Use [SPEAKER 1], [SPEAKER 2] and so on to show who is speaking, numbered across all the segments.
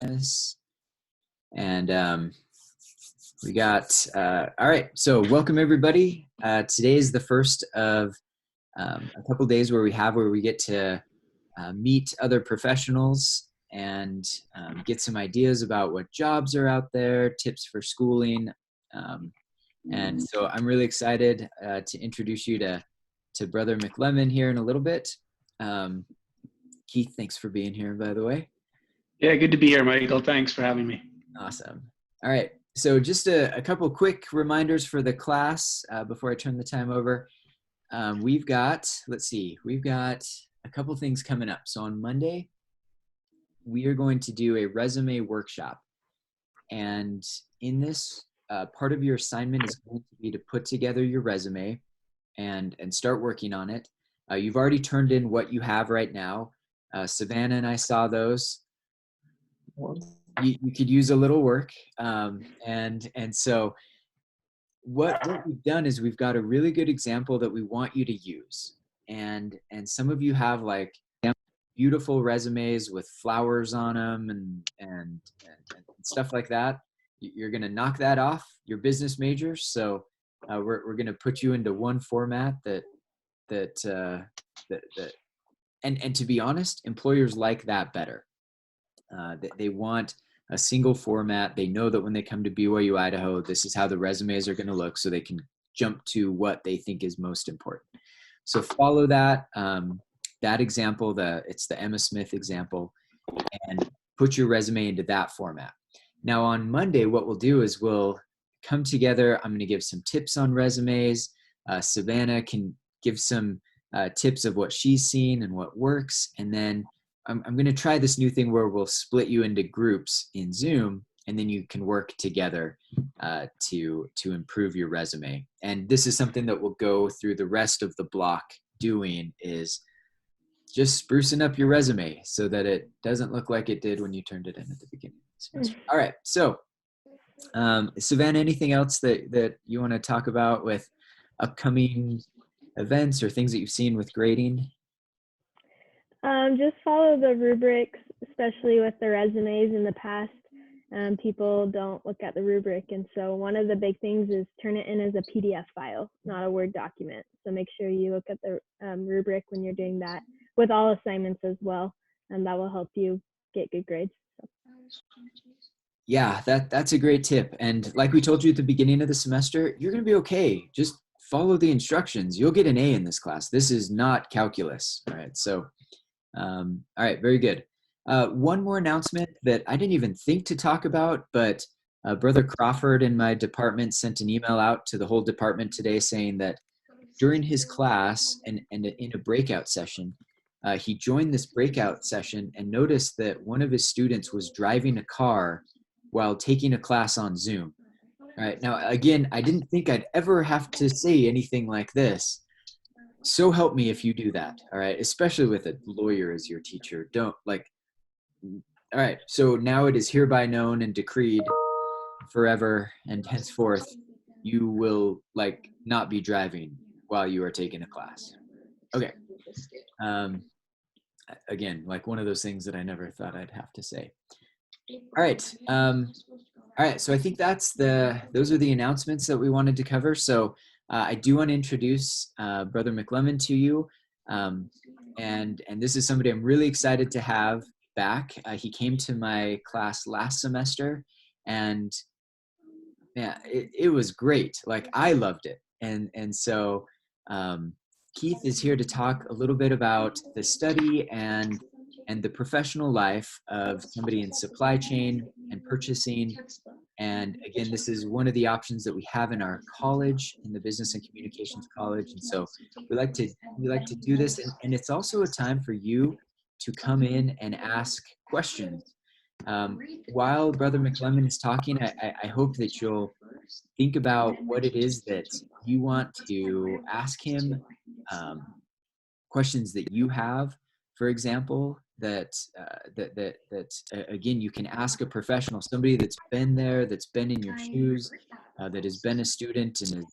[SPEAKER 1] Yes. And we got, all right, so welcome everybody. Today is the first of a couple days where we get to meet other professionals and get some ideas about what jobs are out there, tips for schooling. And so I'm really excited to introduce you to Brother McLeman here in a little bit. Keith, thanks for being here, by the way.
[SPEAKER 2] Yeah, good to be here, Michael. Thanks for having me.
[SPEAKER 1] Awesome. All right. So just a couple quick reminders for the class before I turn the time over. We've got a couple things coming up. So on Monday, we are going to do a resume workshop. And in this, part of your assignment is going to be to put together your resume and start working on it. You've already turned in what you have right now. Savannah and I saw those. You could use a little work. And so what we've done is we've got a really good example that we want you to use. And some of you have like beautiful resumes with flowers on them and stuff like that. You're going to knock that off, your business major. So we're going to put you into one format that and to be honest, employers like that better. They want a single format. They know that when they come to BYU, Idaho, this is how the resumes are going to look, so they can jump to what they think is most important. So follow that that example. It's the Emma Smith example, and put your resume into that format. Now on Monday, what we'll do is we'll come together. I'm going to give some tips on resumes. Savannah can give some tips of what she's seen and what works, and then I'm going to try this new thing where we'll split you into groups in Zoom, and then you can work together to improve your resume. And this is something that we'll go through the rest of the block doing, is just sprucing up your resume so that it doesn't look like it did when you turned it in at the beginning of the semester. All right. So Savannah, anything else that you want to talk about with upcoming events or things that you've seen with grading?
[SPEAKER 3] Just follow the rubrics, especially with the resumes in the past. People don't look at the rubric. And so one of the big things is turn it in as a PDF file, not a Word document. So make sure you look at the rubric when you're doing that with all assignments as well. And that will help you get good grades.
[SPEAKER 1] Yeah, that's a great tip. And like we told you at the beginning of the semester, you're going to be okay. Just follow the instructions. You'll get an A in this class. This is not calculus. All right. So all right, very good. One more announcement that I didn't even think to talk about, but Brother Crawford in my department sent an email out to the whole department today saying that during his class and in a breakout session, he joined this breakout session and noticed that one of his students was driving a car while taking a class on Zoom. All right, now again, I didn't think I'd ever have to say anything like this. So help me if you do that, all right? Especially with a lawyer as your teacher. Don't all right, so now it is hereby known and decreed forever and henceforth, you will not be driving while you are taking a class. Okay. Again, like one of those things that I never thought I'd have to say. All right. All right, so I think those are the announcements that we wanted to cover. So I do want to introduce Brother McLeman to you. And this is somebody I'm really excited to have back. He came to my class last semester, and yeah, it was great. Like, I loved it. And so Keith is here to talk a little bit about the study and the professional life of somebody in supply chain and purchasing. And again, this is one of the options that we have in our college, in the Business and Communications College. And so we like to do this. And it's also a time for you to come in and ask questions. While Brother McLeman is talking, I hope that you'll think about what it is that you want to ask him, questions that you have, for example, that again, you can ask a professional, somebody that's been there, that's been in your shoes, that has been a student and has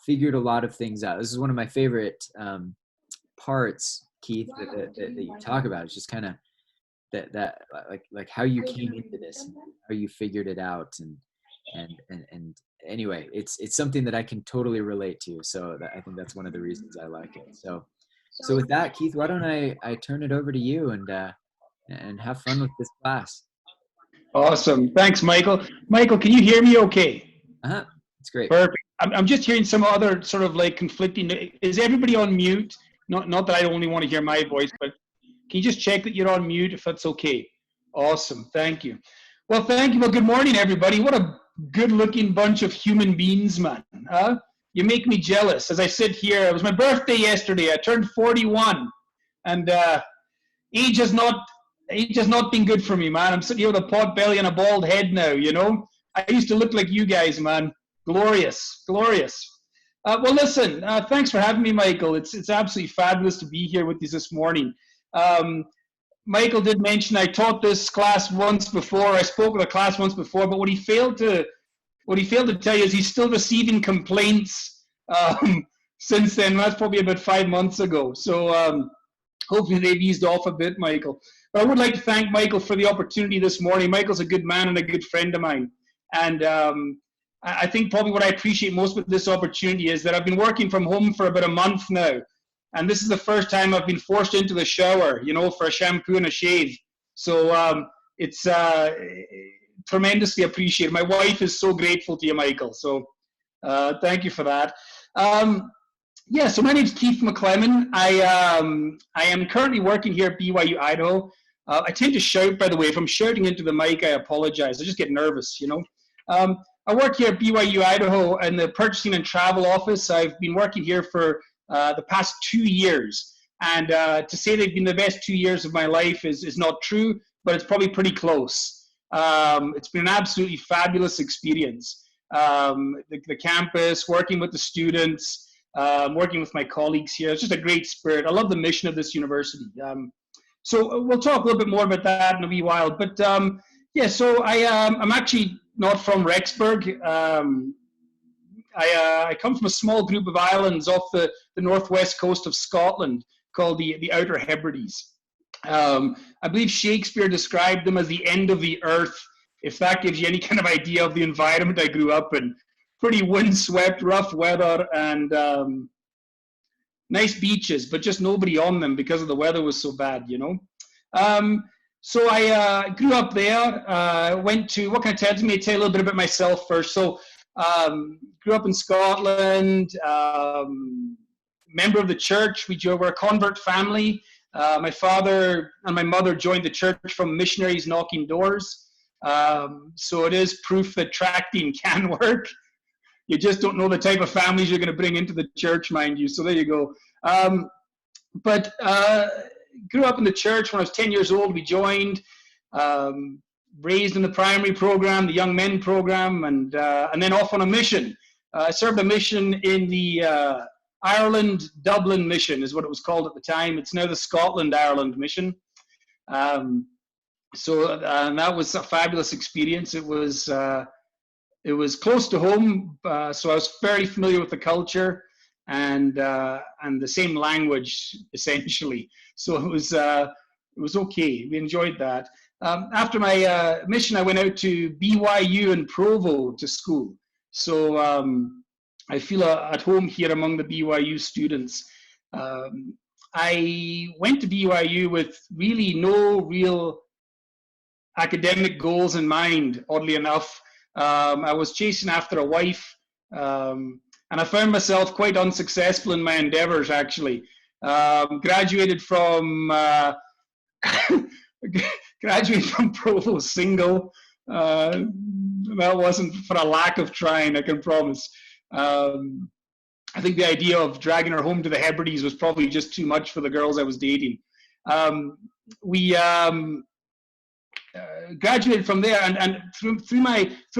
[SPEAKER 1] figured a lot of things out. This is one of my favorite parts, Keith, that you talk about. It's just kind of that like how you came into this, and how you figured it out, and anyway, it's something that I can totally relate to. So I think that's one of the reasons I like it. So with that, Keith, why don't I turn it over to you and have fun with this class.
[SPEAKER 2] Awesome. Thanks, Michael. Michael, can you hear me okay?
[SPEAKER 1] Uh-huh. It's great.
[SPEAKER 2] Perfect. I'm just hearing some other sort of like conflicting. Is everybody on mute? Not that I only want to hear my voice, but can you just check that you're on mute if that's okay? Awesome. Thank you. Well, thank you. Well, good morning, everybody. What a good-looking bunch of human beings, man. Huh? You make me jealous. As I sit here, it was my birthday yesterday. I turned 41, and age has not been good for me, man. I'm sitting here with a pot belly and a bald head now. You know, I used to look like you guys, man. Glorious, glorious. Well, listen. Thanks for having me, Michael. It's absolutely fabulous to be here with you this morning. Michael did mention I taught this class once before. I spoke with a class once before, but what he failed to tell you is he's still receiving complaints since then. That's probably about 5 months ago. So hopefully they've eased off a bit, Michael. But I would like to thank Michael for the opportunity this morning. Michael's a good man and a good friend of mine. And I think probably what I appreciate most with this opportunity is that I've been working from home for about a month now. And this is the first time I've been forced into the shower, you know, for a shampoo and a shave. So it's tremendously appreciated. My wife is so grateful to you, Michael. So thank you for that. Yeah, so my name's Keith McLeman. I am currently working here at BYU Idaho. I tend to shout, by the way. If I'm shouting into the mic, I apologize. I just get nervous, you know. I work here at BYU Idaho in the purchasing and travel office. I've been working here for the past 2 years. And to say they've been the best 2 years of my life is not true, but it's probably pretty close. It's been an absolutely fabulous experience. The campus, working with the students, working with my colleagues here. It's just a great spirit. I love the mission of this university. So we'll talk a little bit more about that in a wee while. But yeah, so I'm actually not from Rexburg. I come from a small group of islands off the northwest coast of Scotland called the Outer Hebrides. I believe Shakespeare described them as the end of the earth, if that gives you any kind of idea of the environment I grew up in. Pretty windswept, rough weather, and nice beaches, but just nobody on them because of the weather was so bad, you know. So I grew up there, went to, what can I tell you? Let me tell you a little bit about myself first. So grew up in Scotland, member of the church. We're a convert family. My father and my mother joined the church from missionaries knocking doors. So it is proof that tracting can work. You just don't know the type of families you're going to bring into the church, mind you. So there you go. But grew up in the church. When I was 10 years old, we joined. Raised in the primary program, the young men program, and then off on a mission. I served a mission in the Ireland Dublin mission, is what it was called at the time. It's now the Scotland Ireland mission. So that was a fabulous experience. It was close to home, so I was very familiar with the culture and the same language essentially. So it was okay. We enjoyed that. After my mission, I went out to BYU in Provo to school. So I feel at home here among the BYU students. I went to BYU with really no real academic goals in mind, oddly enough. I was chasing after a wife, and I found myself quite unsuccessful in my endeavors, actually. Graduated from Provo single. That wasn't for a lack of trying, I can promise. I think the idea of dragging her home to the Hebrides was probably just too much for the girls I was dating. We graduated from there, and through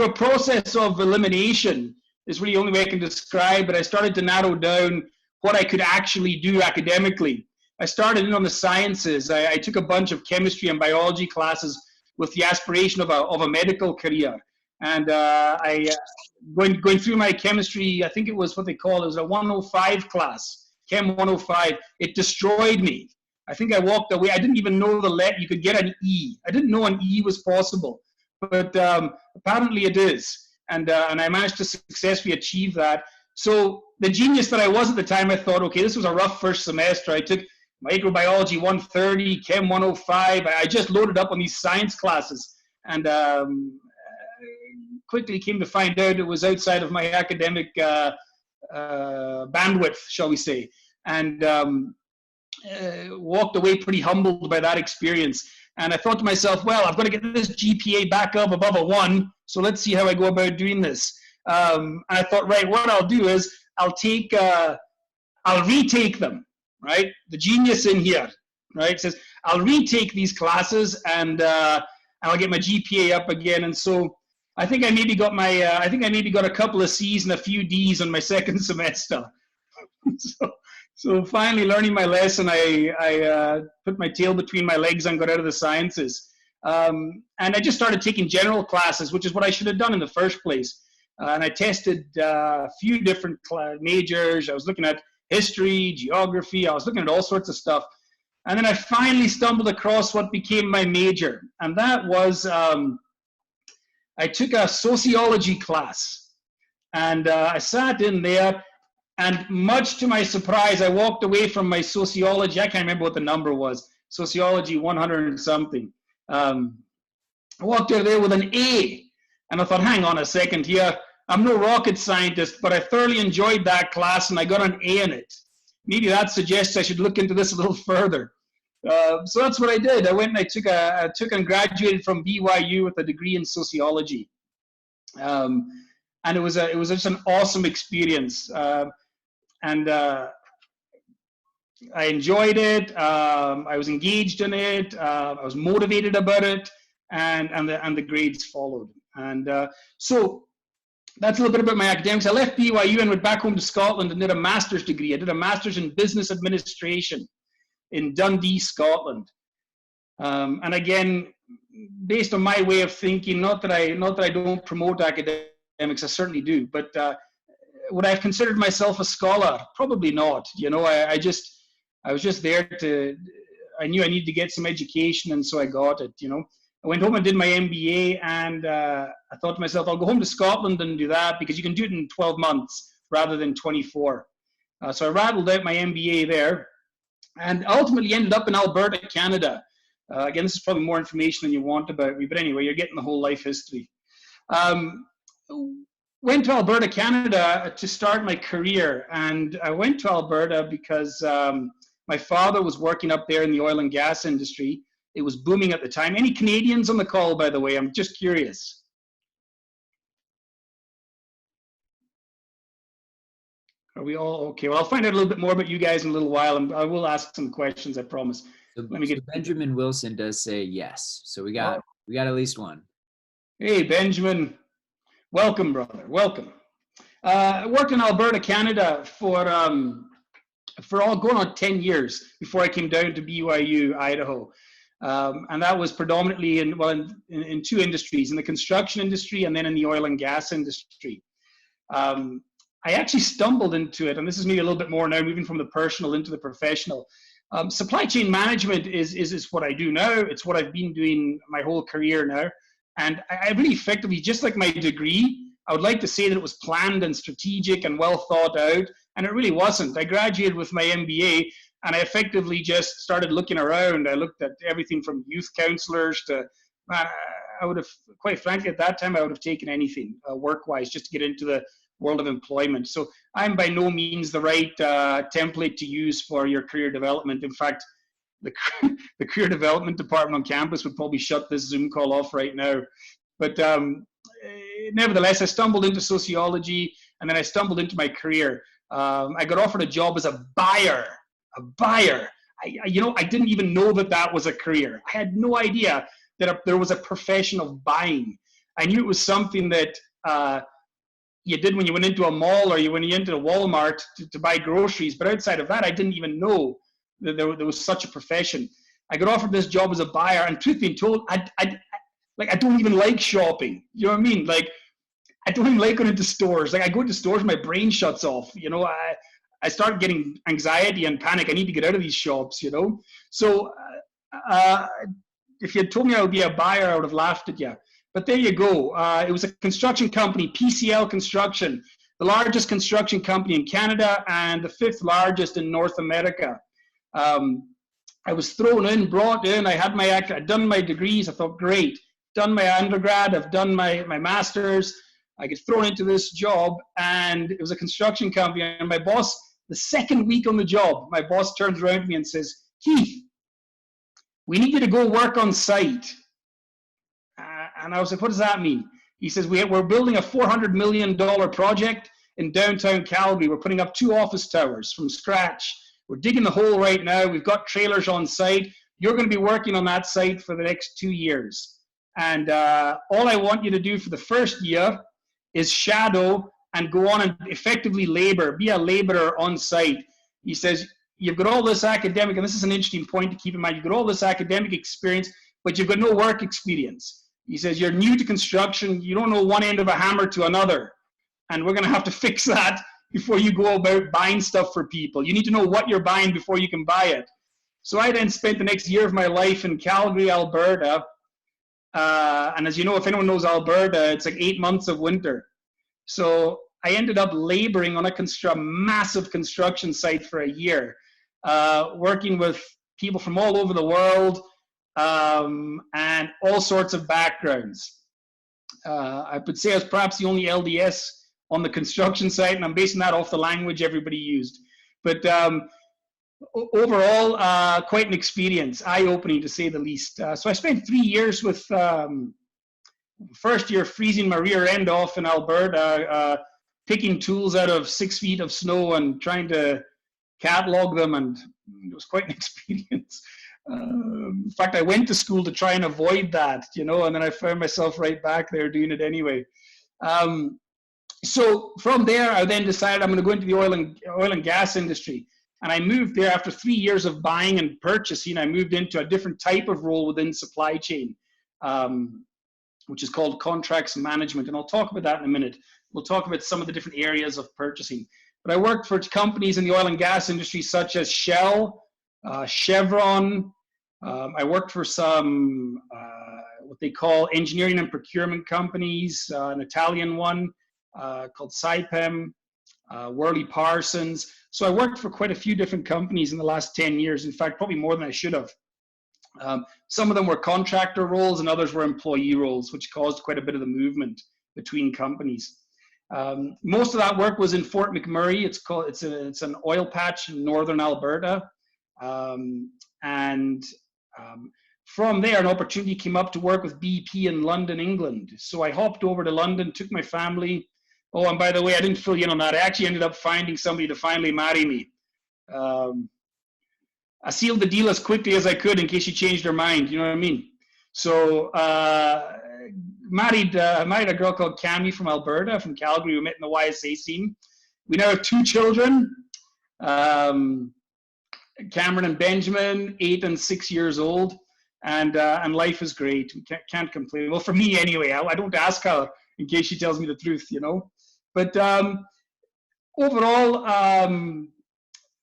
[SPEAKER 2] a process of elimination is really the only way I can describe it. I started to narrow down what I could actually do academically. I started in on the sciences. I took a bunch of chemistry and biology classes with the aspiration of a medical career. And going through my chemistry, I think it was what they call, it was a 105 class, Chem 105. It destroyed me. I think I walked away. I didn't even know you could get an E. I didn't know an E was possible, but apparently it is. And I managed to successfully achieve that. So the genius that I was at the time, I thought, okay, this was a rough first semester. I took microbiology 130, chem 105. I just loaded up on these science classes, and quickly came to find out it was outside of my academic bandwidth, shall we say, and walked away pretty humbled by that experience. And I thought to myself, well, I've got to get this GPA back up above a 1, so let's see how I go about doing this. And I thought, right, what I'll do is I'll retake them, right? The genius in here, right, says I'll retake these classes, and I'll get my GPA up again. And so I think I maybe got a couple of C's and a few D's on my second semester. So finally, learning my lesson, I put my tail between my legs and got out of the sciences. And I just started taking general classes, which is what I should have done in the first place. And I tested a few different majors. I was looking at history, geography. I was looking at all sorts of stuff. And then I finally stumbled across what became my major. And that was, I took a sociology class. And I sat in there. And much to my surprise, I walked away from my sociology. I can't remember what the number was. Sociology 100 and something. I walked out of there with an A. And I thought, hang on a second here. I'm no rocket scientist, but I thoroughly enjoyed that class and I got an A in it. Maybe that suggests I should look into this a little further. So that's what I did. I went and I took and graduated from BYU with a degree in sociology. And it was just an awesome experience. And I enjoyed it. I was engaged in it. I was motivated about it, and the grades followed. And so that's a little bit about my academics. I left BYU and went back home to Scotland and did a master's degree. I did a master's in business administration in Dundee, Scotland. And again, based on my way of thinking, not that I don't promote academics, I certainly do, but would I have considered myself a scholar? Probably not. You know, I was just there I knew I needed to get some education, and so I got it, you know. I went home and did my MBA, and I thought to myself, I'll go home to Scotland and do that because you can do it in 12 months rather than 24. So I rattled out my MBA there and ultimately ended up in Alberta, Canada. Again, this is probably more information than you want about me, but anyway, you're getting the whole life history. Went to Alberta, Canada to start my career, and I went to Alberta because my father was working up there in the oil and gas industry. It was booming at the time. Any Canadians on the call, by the way? I'm just curious. Are we all okay? Well, I'll find out a little bit more about you guys in a little while, and I will ask some questions, I promise.
[SPEAKER 1] So Benjamin Wilson does say yes. So we got at least one. Hey,
[SPEAKER 2] Benjamin. Welcome, brother. Welcome. I worked in Alberta, Canada for all going on 10 years before I came down to BYU, Idaho. And that was predominantly in two industries, in the construction industry and then in the oil and gas industry. I actually stumbled into it, and this is maybe a little bit more now, moving from the personal into the professional. Supply chain management is what I do now. It's what I've been doing my whole career now. And I really effectively, just like my degree, I would like to say that it was planned and strategic and well thought out, and it really wasn't. I graduated with my MBA, and I effectively just started looking around. I looked at everything from youth counselors to, I would have, quite frankly, at that time, I would have taken anything work-wise just to get into the world of employment. So I'm by no means the right template to use for your career development. In fact, the career development department on campus would probably shut this Zoom call off right now. But nevertheless, I stumbled into sociology, and then I stumbled into my career. I got offered a job as a buyer. I didn't even know that was a career. I had no idea that there was a profession of buying. I knew it was something that you did when you went into a mall or when you went into a Walmart to buy groceries. But outside of that, I didn't even know that there was such a profession. I got offered this job as a buyer, and truth being told, I don't even like shopping. You know what I mean? Like, I don't even like going into stores. Like, I go into stores, my brain shuts off. You know, I start getting anxiety and panic. I need to get out of these shops, you know. So uh, if you had told me I would be a buyer, I would have laughed at you. But there you go. It was a construction company, PCL Construction, the largest construction company in Canada and the 5th largest in North America. I was thrown in, brought in. I'd done my degrees. I thought, great, done my undergrad. I've done my master's. I get thrown into this job, and it was a construction company. And my boss, the second week on the job, my boss turns around to me and says, Keith, we need you to go work on site. And I was like, what does that mean? He says, we're building a $400 million project in downtown Calgary. We're putting up 2 office towers from scratch. We're digging the hole right now. We've got trailers on site. You're going to be working on that site for the next 2 years. And all I want you to do for the first year is shadow and go on and effectively labor, be a laborer on site. He says, you've got all this academic, and this is an interesting point to keep in mind, you've got all this academic experience, but you've got no work experience. He says, you're new to construction, you don't know one end of a hammer to another, and we're going to have to fix that before you go about buying stuff for people. You need to know what you're buying before you can buy it. So I then spent the next year of my life in Calgary, Alberta, and as you know, if anyone knows Alberta, it's like 8 months of winter. So I ended up laboring on a massive construction site for a year, working with people from all over the world and all sorts of backgrounds. I would say I was perhaps the only LDS on the construction site, and I'm basing that off the language everybody used. But overall, quite an experience, eye-opening to say the least. So I spent 3 years with, first year freezing my rear end off in Alberta, picking tools out of 6 feet of snow and trying to catalog them, and it was quite an experience. In fact, I went to school to try and avoid that, you know, and then I found myself right back there doing it anyway. So from there, I then decided I'm going to go into the oil and gas industry. And I moved there after 3 years of buying and purchasing. I moved into a different type of role within supply chain, which is called contracts management. And I'll talk about that in a minute. We'll talk about some of the different areas of purchasing. But I worked for companies in the oil and gas industry such as Shell, Chevron. I worked for some what they call engineering and procurement companies, an Italian one called Saipem, Worley Parsons. So I worked for quite a few different companies in the last 10 years. In fact, probably more than I should have. Some of them were contractor roles and others were employee roles, which caused quite a bit of the movement between companies. Most of that work was in Fort McMurray. It's an oil patch in northern Alberta. From there, an opportunity came up to work with BP in London, England. So I hopped over to London, took my family. Oh, and by the way, I didn't fill you in on that. I actually ended up finding somebody to finally marry me. I sealed the deal as quickly as I could in case she changed her mind. You know what I mean? So married a girl called Cami from Alberta, from Calgary. We met in the YSA scene. We now have 2 children. Cameron and Benjamin, 8 and 6 years old, and life is great. We can't complain. Well, for me anyway. I don't ask her in case she tells me the truth, you know. But overall,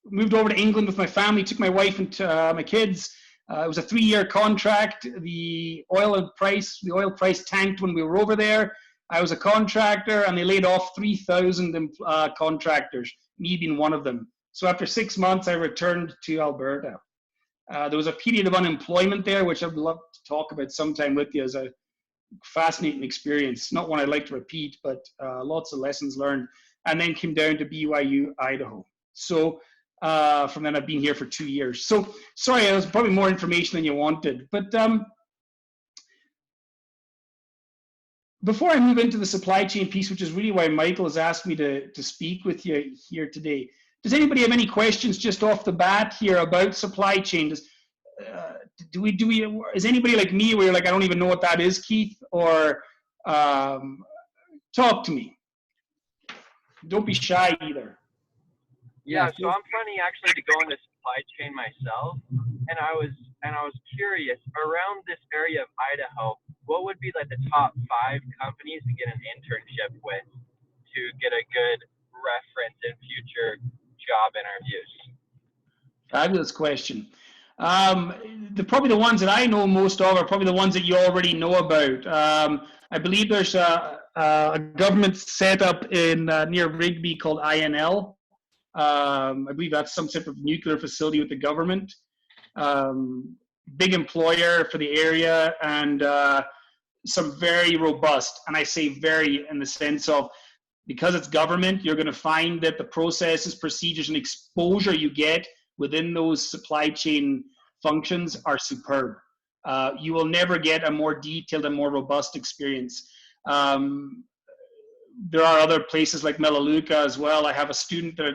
[SPEAKER 2] moved over to England with my family. Took my wife and my kids. It was a 3-year contract. The oil price tanked when we were over there. I was a contractor, and they laid off 3,000 contractors, me being one of them. So after 6 months, I returned to Alberta. There was a period of unemployment there, which I'd love to talk about sometime with you as a fascinating experience. Not one I'd like to repeat, but lots of lessons learned. And then came down to BYU, Idaho. So from then I've been here for 2 years. So sorry, that was probably more information than you wanted. But before I move into the supply chain piece, which is really why Michael has asked me to speak with you here today, does anybody have any questions just off the bat here about supply chain? Is anybody like me where you're like, I don't even know what that is, Keith? Or talk to me. Don't be shy either.
[SPEAKER 4] Yeah, so I'm planning actually to go into supply chain myself, and I was curious around this area of Idaho, what would be like the top 5 companies to get an internship with to get a good reference in future job interviews?
[SPEAKER 2] Fabulous question. Probably the ones that I know most of are probably the ones that you already know about. I believe there's a government set up in near Rigby called INL. I believe that's some type of nuclear facility with the government. Big employer for the area, and some very robust, and I say very in the sense of, because it's government, you're going to find that the processes, procedures, and exposure you get within those supply chain functions are superb. You will never get a more detailed and more robust experience. There are other places like Melaleuca as well. I have a student that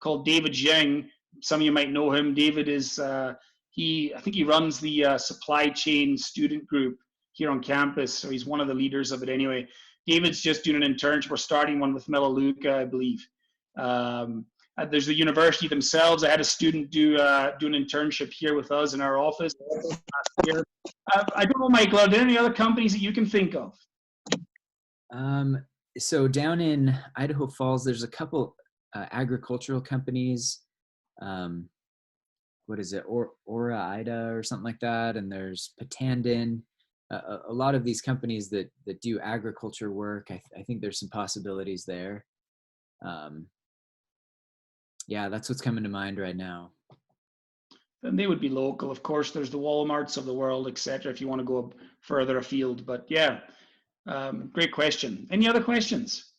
[SPEAKER 2] called David Zheng. Some of you might know him. David is I think he runs the supply chain student group here on campus, so he's one of the leaders of it anyway. David's just doing an internship. We're starting one with Melaleuca, I believe. There's the university themselves. I had a student do an internship here with us in our office last year. I don't know, Michael, are there any other companies that you can think of?
[SPEAKER 1] So down in Idaho Falls, there's a couple agricultural companies. What is it? Ora Ida or something like that. And there's Patandin. A lot of these companies that do agriculture work, I think there's some possibilities there. Yeah, that's what's coming to mind right now.
[SPEAKER 2] And they would be local. Of course, there's the Walmarts of the world, etc., if you want to go further afield. But yeah, great question. Any other questions?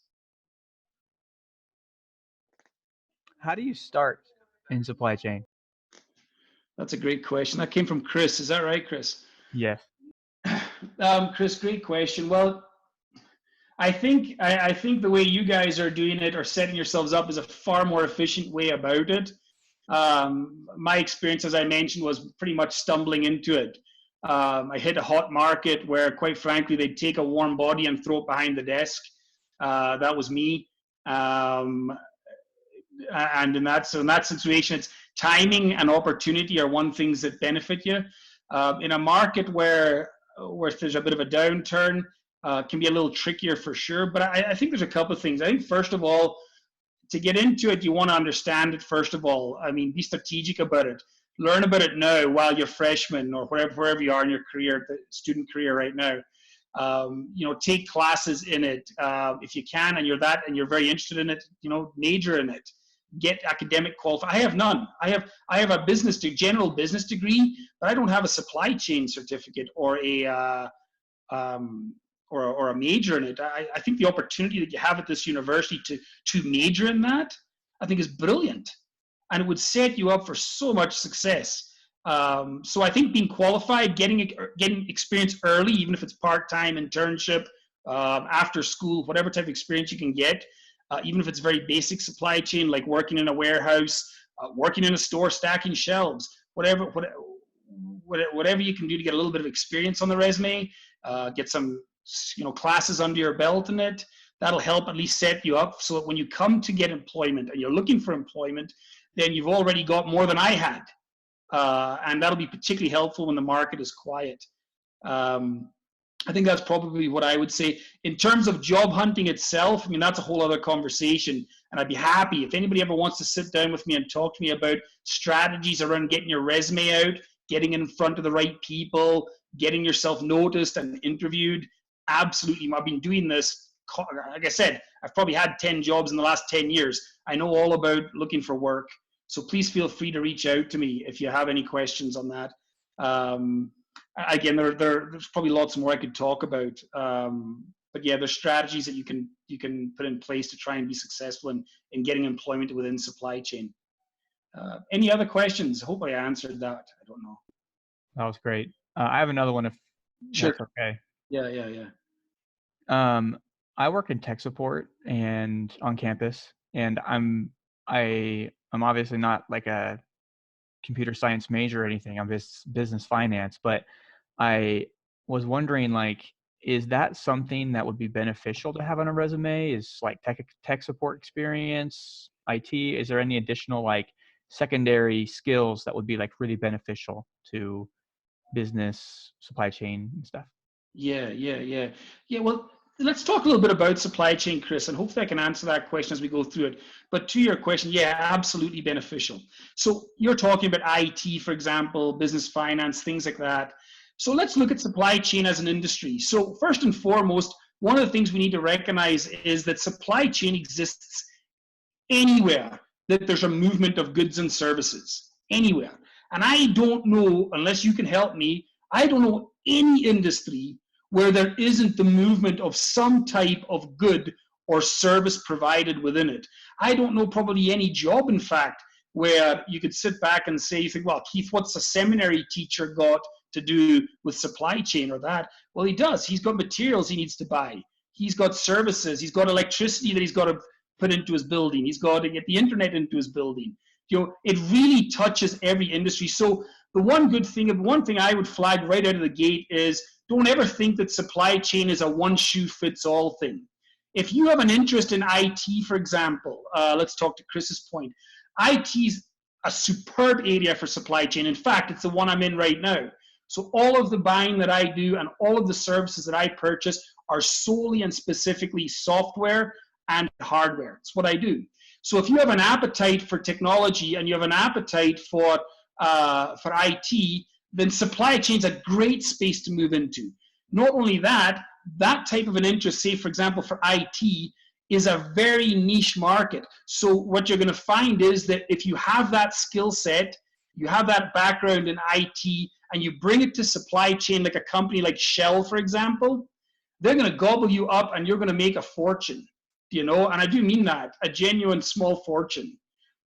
[SPEAKER 5] How do you start in supply chain?
[SPEAKER 2] That's a great question. That came from Chris. Is that right, Chris?
[SPEAKER 5] Yes.
[SPEAKER 2] Chris, great question. Well, I think the way you guys are doing it or setting yourselves up is a far more efficient way about it. My experience, as I mentioned, was pretty much stumbling into it. I hit a hot market where, quite frankly, they'd take a warm body and throw it behind the desk. That was me. And in that situation, it's timing and opportunity are one things that benefit you. In a market where there's a bit of a downturn, can be a little trickier for sure. But I think there's a couple of things. I think, first of all, to get into it, you want to understand it, first of all. I mean, be strategic about it. Learn about it now while you're freshman or wherever you are in your career, the student career right now. Take classes in it if you can, and you're very interested in it. Major in it. Get academic qualification. I have none. I have a general business degree, but I don't have a supply chain certificate or a major in it. I think the opportunity that you have at this university to major in that, I think, is brilliant, and it would set you up for so much success. So I think being qualified, getting experience early, even if it's part-time internship, after school, whatever type of experience you can get, even if it's very basic supply chain, like working in a warehouse, working in a store, stacking shelves, whatever you can do to get a little bit of experience on the resume, get some classes under your belt in it. That'll help at least set you up so that when you come to get employment and you're looking for employment, then you've already got more than I had. And that'll be particularly helpful when the market is quiet. I think that's probably what I would say. In terms of job hunting itself, I mean, that's a whole other conversation. And I'd be happy if anybody ever wants to sit down with me and talk to me about strategies around getting your resume out, getting in front of the right people, getting yourself noticed and interviewed. Absolutely. I've been doing this. Like I said, I've probably had 10 jobs in the last 10 years. I know all about looking for work. So please feel free to reach out to me if you have any questions on that. Again, there's probably lots more I could talk about. But yeah, there's strategies that you can put in place to try and be successful in getting employment within supply chain. Any other questions? I hope I answered that. I don't know.
[SPEAKER 5] That was great. I have another one if
[SPEAKER 2] Sure.
[SPEAKER 5] that's okay.
[SPEAKER 2] Yeah.
[SPEAKER 5] I work in tech support and on campus, and I'm obviously not like a computer science major or anything. I'm just business finance, but I was wondering, like, is that something that would be beneficial to have on a resume? Is like tech support experience, IT? Is there any additional like secondary skills that would be like really beneficial to business, supply chain and stuff?
[SPEAKER 2] Yeah. Well, let's talk a little bit about supply chain, Chris, and hopefully I can answer that question as we go through it. But to your question, yeah, absolutely beneficial. So you're talking about IT, for example, business finance, things like that. So let's look at supply chain as an industry. So first and foremost, one of the things we need to recognize is that supply chain exists anywhere that there's a movement of goods and services, anywhere. And I don't know, unless you can help me, I don't know any industry where there isn't the movement of some type of good or service provided within it. I don't know probably any job, in fact, where you could sit back and say, you think, well, Keith, what's a seminary teacher got to do with supply chain or that? Well, he does. He's got materials he needs to buy. He's got services. He's got electricity that he's got to put into his building. He's got to get the internet into his building. You know, it really touches every industry. So the one thing I would flag right out of the gate is don't ever think that supply chain is a one-shoe-fits-all thing. If you have an interest in IT, for example, let's talk to Chris's point. IT is a superb area for supply chain. In fact, it's the one I'm in right now. So all of the buying that I do and all of the services that I purchase are solely and specifically software and hardware. It's what I do. So if you have an appetite for technology and you have an appetite for IT, then supply chain is a great space to move into. Not only that, that type of an interest, say for example for IT, is a very niche market. So what you're going to find is that if you have that skill set, you have that background in IT, and you bring it to supply chain, like a company like Shell, for example, they're going to gobble you up and you're going to make a fortune, you know, and I do mean that, a genuine small fortune,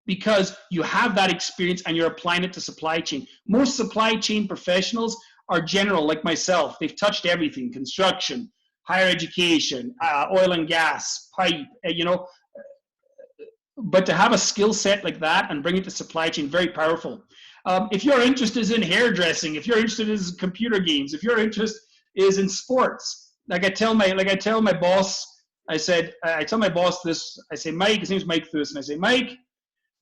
[SPEAKER 2] because you have that experience and you're applying it to supply chain. Most supply chain professionals are general, like myself. They've touched everything: construction, higher education, oil and gas, pipe, you know. But to have a skill set like that and bring it to supply chain, very powerful. If your interest is in hairdressing, if your interest is in computer games, if your interest is in sports, like I tell my boss, I tell my boss this, I say, Mike, his name's Mike Thuis, and I say, Mike,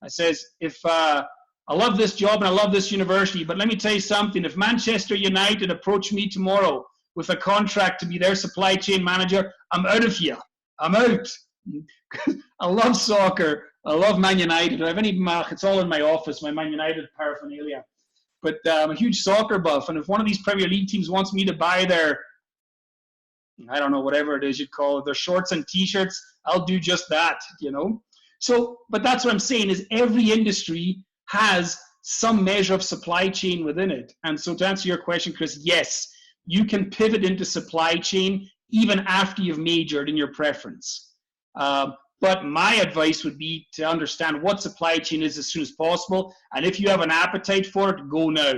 [SPEAKER 2] I says, if I love this job and I love this university, but let me tell you something, if Manchester United approach me tomorrow with a contract to be their supply chain manager, I'm out of here. I'm out. I love soccer. I love Man United. I have any, it's all in my office, my Man United paraphernalia. But I'm a huge soccer buff, and if one of these Premier League teams wants me to buy their, I don't know, whatever it is you'd call it, their shorts and T-shirts, I'll do just that, you know. So, but that's what I'm saying, is every industry has some measure of supply chain within it. And so to answer your question, Chris, yes, you can pivot into supply chain even after you've majored in your preference. But my advice would be to understand what supply chain is as soon as possible. And if you have an appetite for it, go now.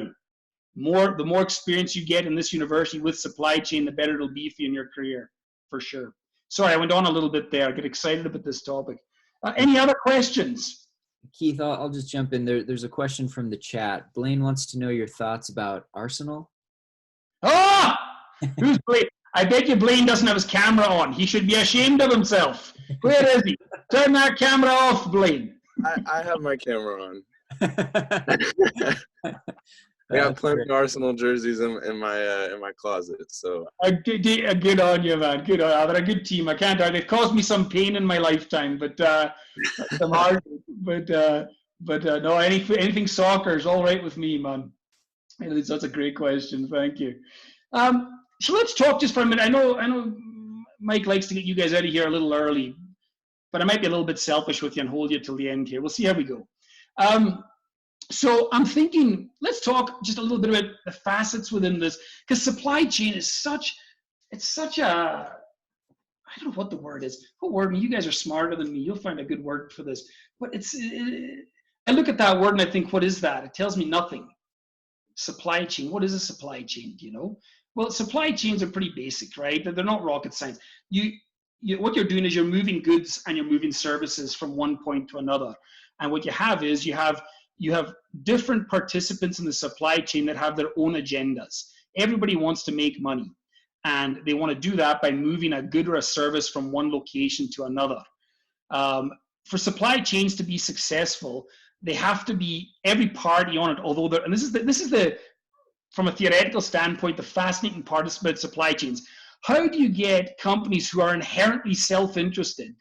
[SPEAKER 2] The more experience you get in this university with supply chain, the better it'll be for you in your career, for sure. Sorry, I went on a little bit there. I get excited about this topic. Any other questions?
[SPEAKER 1] Keith, I'll just jump in. There's a question from the chat. Blaine wants to know your thoughts about Arsenal.
[SPEAKER 2] Ah! Who's Blaine? I bet you Blaine doesn't have his camera on. He should be ashamed of himself. Where is he? Turn that camera off, Blaine.
[SPEAKER 6] I have my camera on. I got plenty of Arsenal jerseys in my closet. So
[SPEAKER 2] good on you, man. Good on. They're a good team. I can't. They've caused me some pain in my lifetime, but some hard. But no, anything soccer is all right with me, man. That's a great question. Thank you. So let's talk just for a minute. I know Mike likes to get you guys out of here a little early, but I might be a little bit selfish with you and hold you till the end here. We'll see how we go. So I'm thinking, let's talk just a little bit about the facets within this, because supply chain is such a, I don't know what the word is. What word? You guys are smarter than me. You'll find a good word for this. But I look at that word and I think, what is that? It tells me nothing. Supply chain. What is a supply chain? Do you know? Well, supply chains are pretty basic, right? They're not rocket science. What you're doing is you're moving goods and you're moving services from one point to another. And what you have is you have different participants in the supply chain that have their own agendas. Everybody wants to make money, and they want to do that by moving a good or a service from one location to another. For supply chains to be successful, they have to be every party on it. Although, and this is the from a theoretical standpoint, the fascinating part about supply chains. How do you get companies who are inherently self-interested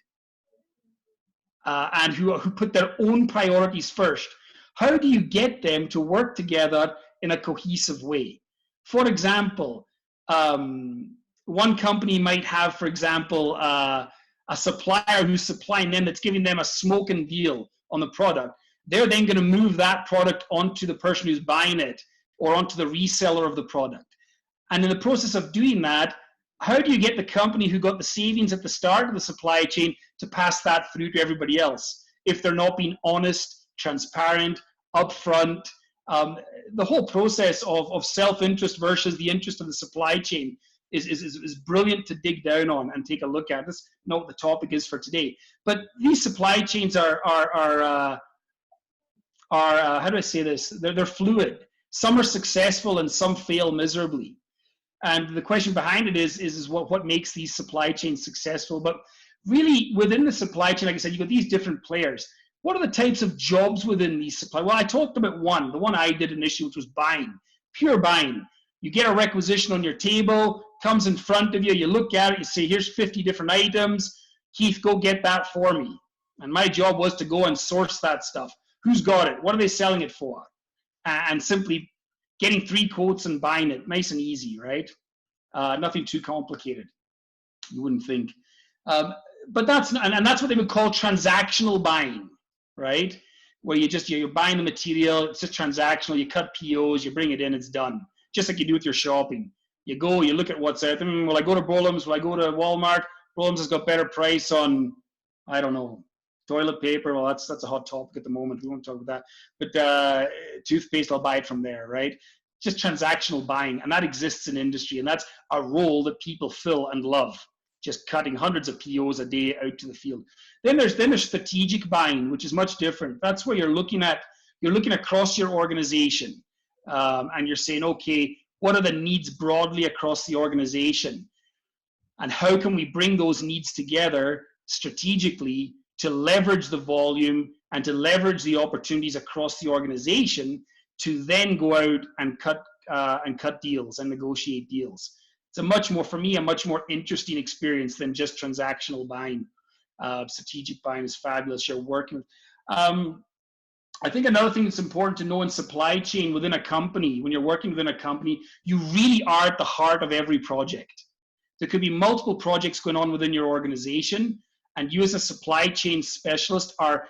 [SPEAKER 2] and who put their own priorities first? How do you get them to work together in a cohesive way? For example, one company might have, for example, a supplier who's supplying them that's giving them a smoking deal on the product. They're then going to move that product onto the person who's buying it or onto the reseller of the product. And in the process of doing that, how do you get the company who got the savings at the start of the supply chain to pass that through to everybody else if they're not being honest, transparent, upfront? The whole process of self-interest versus the interest of the supply chain is brilliant to dig down on and take a look at. This not what the topic is for today, but these supply chains are how do I say this? They're fluid. Some are successful and some fail miserably. And the question behind it is what makes these supply chains successful. But really, within the supply chain, like I said, you've got these different players. What are the types of jobs within these supply? Well, I talked about the one I did initially, which was buying, pure buying. You get a requisition on your table, comes in front of you, you look at it, you say, here's 50 different items. Keith, go get that for me. And my job was to go and source that stuff. Who's got it? What are they selling it for? And simply getting 3 quotes and buying it, nice and easy, right? Nothing too complicated, you wouldn't think. But that's what they would call transactional buying, right? Where you're buying the material, it's just transactional. You cut POs, you bring it in, it's done. Just like you do with your shopping. You go, you look at what's out there. Will I go to Brolam's? Will I go to Walmart? Brolam's has got better price on, I don't know, toilet paper. Well, that's a hot topic at the moment. We won't talk about that. But toothpaste, I'll buy it from there, right? Just transactional buying, and that exists in industry, and that's a role that people fill and love. Just cutting hundreds of POs a day out to the field. Then there's strategic buying, which is much different. That's where you're looking across your organization, and you're saying, okay, what are the needs broadly across the organization, and how can we bring those needs together strategically to leverage the volume and to leverage the opportunities across the organization to then go out and cut deals and negotiate deals. It's for me, a much more interesting experience than just transactional buying. Strategic buying is fabulous. You're working. I think another thing that's important to know in supply chain within a company, when you're working within a company, you really are at the heart of every project. There could be multiple projects going on within your organization, and you as a supply chain specialist are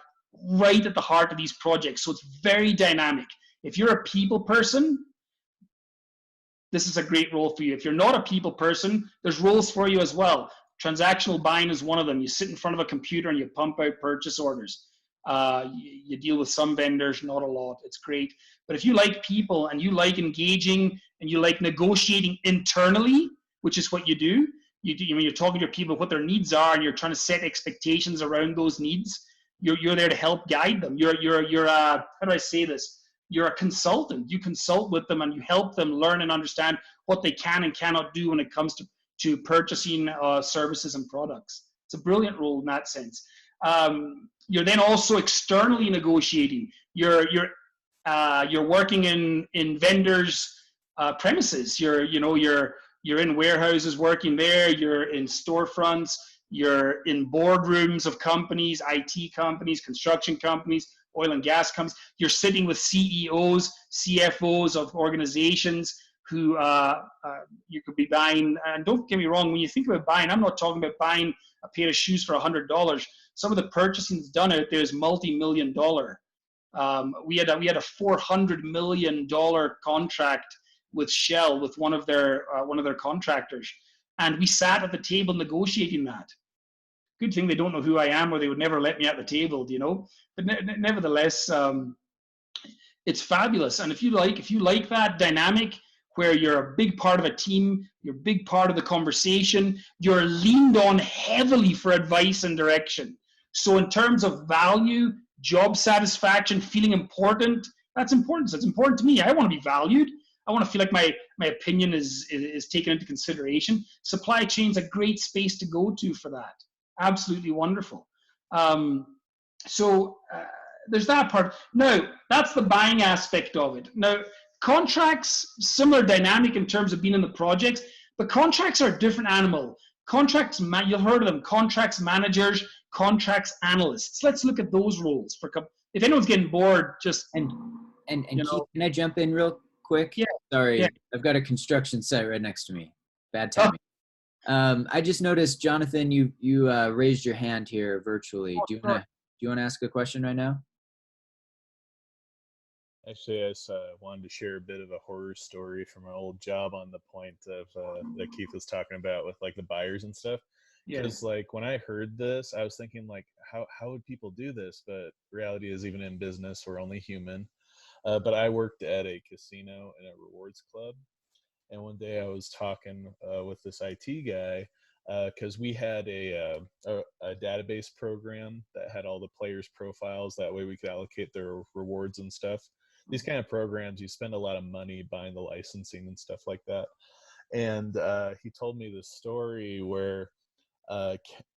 [SPEAKER 2] right at the heart of these projects. So it's very dynamic. If you're a people person, this is a great role for you. If you're not a people person, there's roles for you as well. Transactional buying is one of them. You sit in front of a computer and you pump out purchase orders. You deal with some vendors, not a lot. It's great. But if you like people and you like engaging and you like negotiating internally, which is what you do, when you're talking to people what their needs are and you're trying to set expectations around those needs, you're there to help guide them. You're how do I say this? You're a consultant. You consult with them and you help them learn and understand what they can and cannot do when it comes to purchasing services and products. It's a brilliant role in that sense. You're then also externally negotiating. You're working in vendors' premises. You're in warehouses working there. You're in storefronts. You're in boardrooms of companies, IT companies, construction companies, oil and gas companies. You're sitting with CEOs, CFOs of organizations who you could be buying. And don't get me wrong, when you think about buying, I'm not talking about buying a pair of shoes for $100. Some of the purchasing that's done out there is multi-million dollar. We had a $400 million contract with Shell, with one of their contractors, and we sat at the table negotiating that. Good thing they don't know who I am, or they would never let me at the table, you know. But nevertheless, it's fabulous. And if you like that dynamic where you're a big part of a team, you're a big part of the conversation, you're leaned on heavily for advice and direction. So in terms of value, job satisfaction, feeling important, that's important. So it's important to me. I want to be valued. I want to feel like my opinion is taken into consideration. Supply chain's a great space to go to for that. Absolutely wonderful. So there's that part. Now, that's the buying aspect of it. Now, contracts, similar dynamic in terms of being in the projects, But contracts are a different animal. Contracts, you've heard of them, contracts managers, contracts analysts. Let's look at those roles. If anyone's getting bored, just,
[SPEAKER 1] And Keith, can I jump in real quick?
[SPEAKER 2] Yeah.
[SPEAKER 1] Sorry,
[SPEAKER 2] Yeah.
[SPEAKER 1] I've got a construction site right next to me. Bad timing. I just noticed, Jonathan, you raised your hand here virtually. Do you want to ask a question right now?
[SPEAKER 7] Actually, I just wanted to share a bit of a horror story from an old job on the point of that Keith was talking about with like the buyers and stuff. Because like when I heard this, I was thinking like, how would people do this? But reality is, even in business, we're only human. But I worked at a casino and a rewards club, and one day I was talking with this IT guy because we had a database program that had all the players' profiles. That way we could allocate their rewards and stuff. These kind of programs, you spend a lot of money buying the licensing and stuff like that. And he told me this story where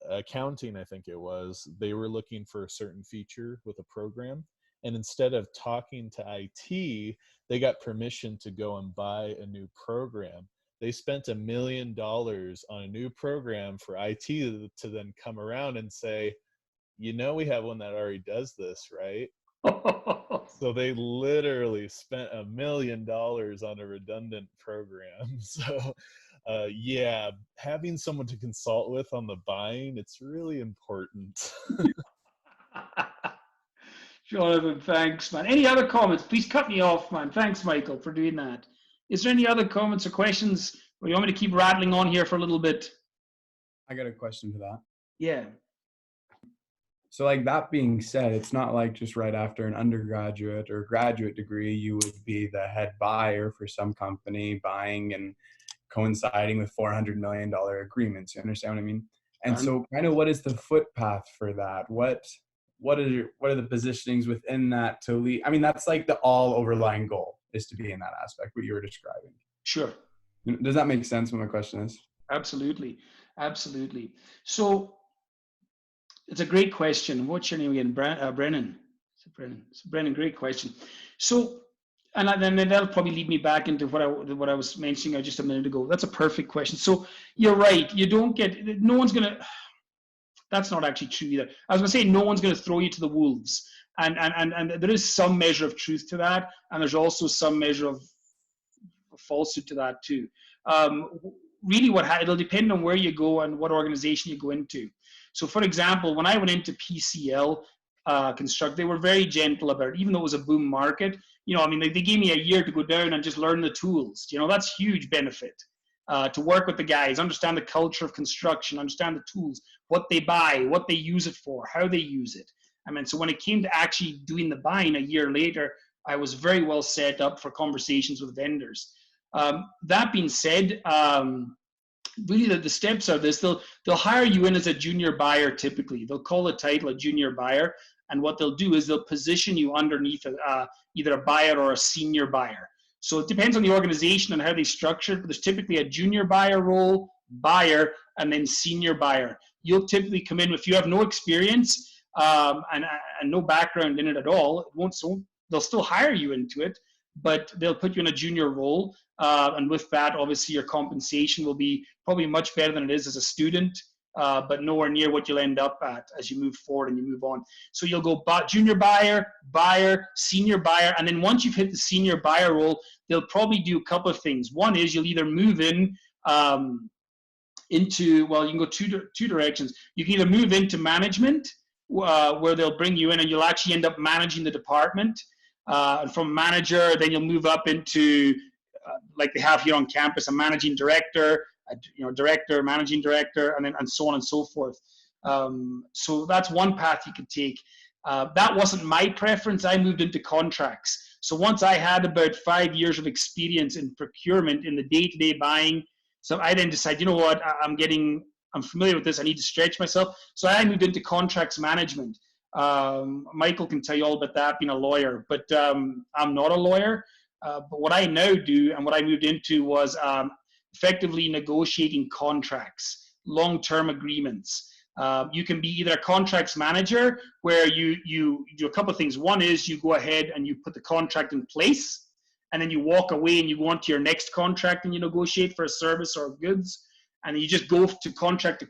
[SPEAKER 7] accounting, I think it was, they were looking for a certain feature with a program. And instead of talking to IT, they got permission to go and buy a new program. They spent $1 million on a new program for IT to then come around and say, you know, we have one that already does this, right? So they literally spent $1 million on a redundant program. So yeah, having someone to consult with on the buying, it's really important.
[SPEAKER 2] Jonathan, thanks, man. Any other comments? Please cut me off, man. Thanks, Michael, for doing that. Is there any other comments or questions? Or you want me to keep rattling on here for a little bit?
[SPEAKER 8] I got a question for that.
[SPEAKER 2] Yeah.
[SPEAKER 8] So like that being said, it's not like just right after an undergraduate or graduate degree, you would be the head buyer for some company buying and coinciding with $400 million agreements. You understand what I mean? And so kind of what is the footpath for that? What are the positionings within that to lead? I mean, that's like the all overlying goal is to be in that aspect, what you were describing.
[SPEAKER 2] Sure.
[SPEAKER 8] Does that make sense what my question is?
[SPEAKER 2] Absolutely. Absolutely. So it's a great question. What's your name again? Brennan. Brennan, great question. So, and then that'll probably lead me back into what I was mentioning just a minute ago. That's a perfect question. So you're right. You don't get, no one's going to, that's not actually true either. I was going to say no one's going to throw you to the wolves. And there is some measure of truth to that. And there's also some measure of falsehood to that too. Really it'll depend on where you go and what organization you go into. So for example, when I went into PCL Construct, they were very gentle about it, even though it was a boom market. You know, I mean, they gave me a year to go down and just learn the tools. You know, that's huge benefit. To work with the guys, understand the culture of construction, understand the tools, what they buy, what they use it for, how they use it. I mean, so when it came to actually doing the buying a year later, I was very well set up for conversations with vendors. That being said, really the steps are this: they'll hire you in as a junior buyer. Typically, they'll call the title a junior buyer, and what they'll do is they'll position you underneath either a buyer or a senior buyer. So it depends on the organization and how they structure it, but there's typically a junior buyer role, buyer, and then senior buyer. You'll typically come in if you have no experience and no background in it at all. They'll still hire you into it, but they'll put you in a junior role. And with that, obviously, your compensation will be probably much better than it is as a student, but nowhere near what you'll end up at as you move forward and you move on. So you'll go junior buyer, senior buyer, and then once you've hit the senior buyer role, they'll probably do a couple of things. One is you'll either move in into, well, you can go two directions. You can either move into management, where they'll bring you in and you'll actually end up managing the department. And from manager, then you'll move up into, like they have here on campus, a managing director, director, managing director, and so on and so forth. So that's one path you could take. That wasn't my preference. I moved into contracts. So once I had about 5 years of experience in procurement in the day-to-day buying, so I then decided, you know what, I'm familiar with this. I need to stretch myself. So I moved into contracts management. Michael can tell you all about that, being a lawyer, but I'm not a lawyer. But what I now do and what I moved into was effectively negotiating contracts, long-term agreements. You can be either a contracts manager, where you do a couple of things. One is you go ahead and you put the contract in place, and then you walk away and you go on to your next contract and you negotiate for a service or goods, and you just go to contract,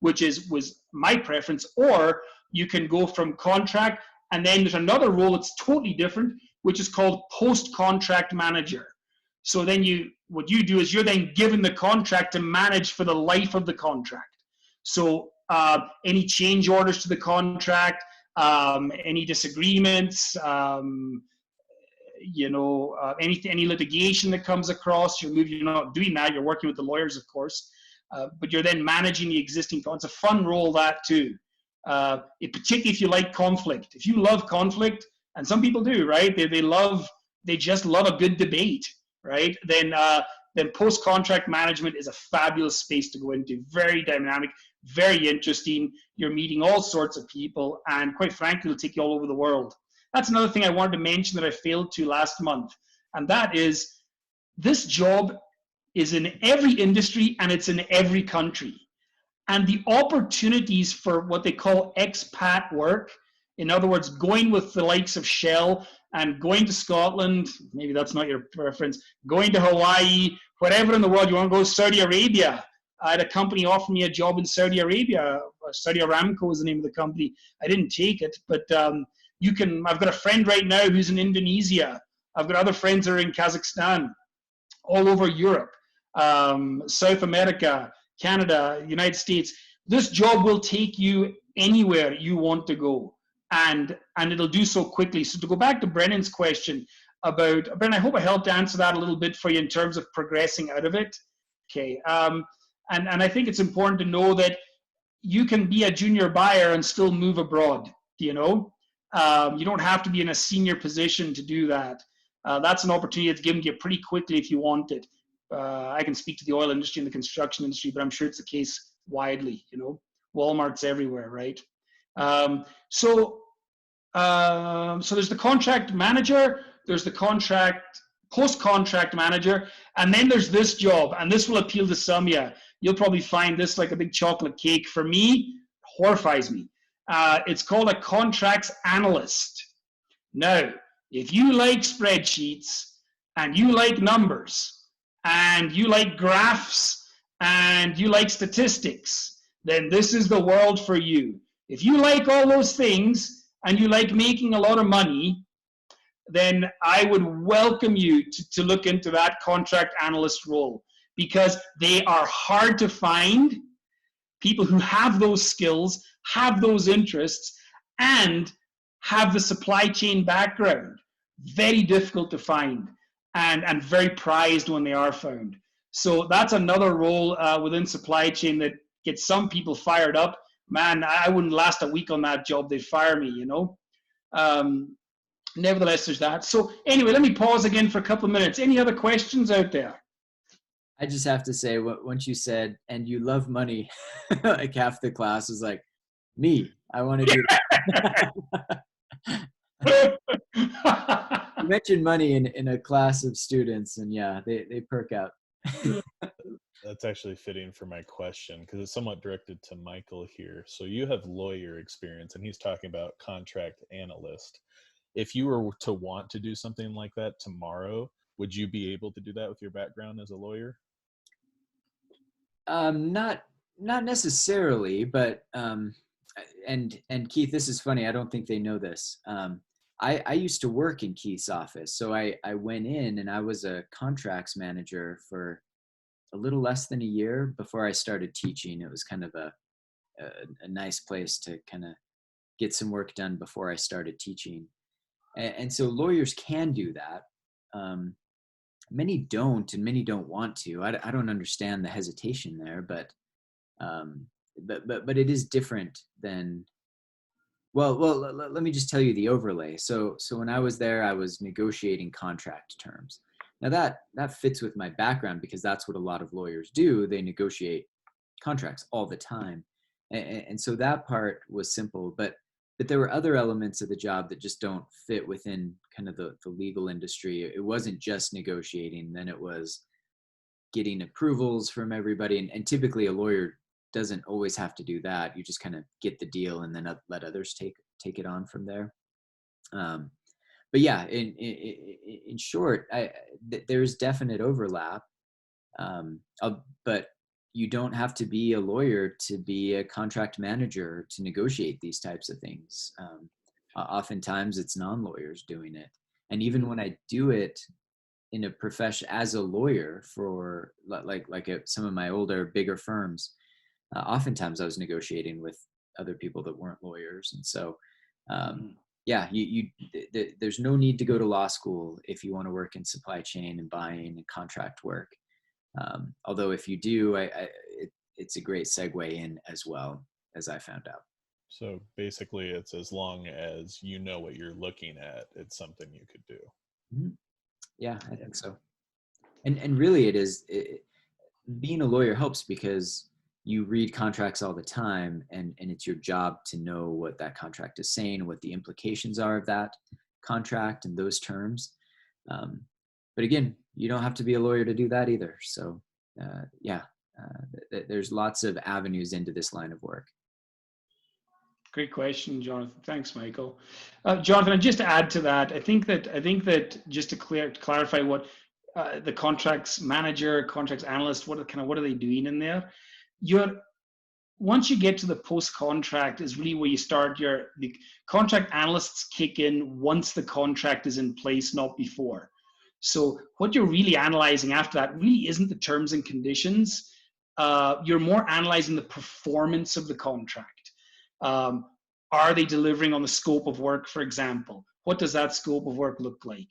[SPEAKER 2] which was my preference. Or you can go from contract, and then there's another role that's totally different, which is called post-contract manager. So then what you do is you're then given the contract to manage for the life of the contract. So any change orders to the contract, any disagreements, any litigation that comes across, you're not doing that. You're working with the lawyers, of course, but you're then managing the existing. It's a fun role, that too. Particularly if you like conflict. If you love conflict, and some people do, right? They just love a good debate, right? Then post-contract management is a fabulous space to go into. Very dynamic, very interesting. You're meeting all sorts of people, and quite frankly, it'll take you all over the world. That's another thing I wanted to mention that I failed to last month, and that is this job is in every industry and it's in every country. And the opportunities for what they call expat work, in other words, going with the likes of Shell and going to Scotland, maybe that's not your preference, going to Hawaii, wherever in the world you want to go, Saudi Arabia. I had a company offer me a job in Saudi Arabia. Saudi Aramco is the name of the company. I didn't take it, but I've got a friend right now who's in Indonesia. I've got other friends that are in Kazakhstan, all over Europe, South America, Canada, United States. This job will take you anywhere you want to go, and it'll do so quickly. So to go back to Brennan's question about, Brennan, I hope I helped answer that a little bit for you in terms of progressing out of it. Okay, and I think it's important to know that you can be a junior buyer and still move abroad. You don't have to be in a senior position to do that. That's an opportunity that's given to you pretty quickly if you want it. I can speak to the oil industry and the construction industry, but I'm sure it's the case widely. Walmart's everywhere, right? So there's the contract manager, there's the post-contract manager, and then there's this job, and this will appeal to some of you. You'll probably find this like a big chocolate cake. For me, horrifies me. It's called a contracts analyst. Now, if you like spreadsheets and you like numbers and you like graphs and you like statistics, then this is the world for you. If you like all those things and you like making a lot of money, then I would welcome you to look into that contract analyst role, because they are hard to find. People who have those skills, have those interests, and have the supply chain background. Very difficult to find, and very prized when they are found. So that's another role within supply chain that gets some people fired up. Man, I wouldn't last a week on that job. They'd fire me, Nevertheless, there's that. So anyway, let me pause again for a couple of minutes. Any other questions out there?
[SPEAKER 1] I just have to say, once you said, and you love money, like half the class was like, me, I want to do that. You mentioned money in a class of students, and yeah, they perk out.
[SPEAKER 7] That's actually fitting for my question, because it's somewhat directed to Michael here. So you have lawyer experience, and he's talking about contract analyst. If you were to want to do something like that tomorrow, would you be able to do that with your background as a lawyer?
[SPEAKER 1] Not necessarily, but and Keith, this is funny. I don't think they know this. I used to work in Keith's office, so I went in and I was a contracts manager for a little less than a year before I started teaching. It was kind of a nice place to kind of get some work done before I started teaching. And so lawyers can do that. Many don't, and many don't want to. I don't understand the hesitation there, but it is different than. Well, let me just tell you the overlay. So when I was there, I was negotiating contract terms. Now that fits with my background, because that's what a lot of lawyers do. They negotiate contracts all the time, and so that part was simple. But there were other elements of the job that just don't fit within kind of the legal industry. It wasn't just negotiating. Then it was getting approvals from everybody. And typically a lawyer doesn't always have to do that. You just kind of get the deal and then let others take it on from there. but yeah, in short, there's definite overlap. But you don't have to be a lawyer to be a contract manager to negotiate these types of things. Oftentimes it's non-lawyers doing it. And even when I do it in a profession as a lawyer for some of my older, bigger firms, oftentimes I was negotiating with other people that weren't lawyers. And so, yeah, there's no need to go to law school if you want to work in supply chain and buying and contract work. Although if you do, it's a great segue in as well, as I found out.
[SPEAKER 7] So basically, it's as long as you know what you're looking at, it's something you could do.
[SPEAKER 1] Mm-hmm. Yeah, I think so. And really being a lawyer helps because you read contracts all the time, and it's your job to know what that contract is saying, what the implications are of that contract and those terms. But again, you don't have to be a lawyer to do that either. So there's lots of avenues into this line of work.
[SPEAKER 2] Great question, Jonathan. Thanks, Michael. Jonathan, and just to add to that, I think that just to clarify what the contracts manager, contracts analyst, what are they doing in there? Once you get to the post-contract is really where you start the contract analysts kick in once the contract is in place, not before. So what you're really analyzing after that really isn't the terms and conditions. You're more analyzing the performance of the contract. Are they delivering on the scope of work, for example? What does that scope of work look like?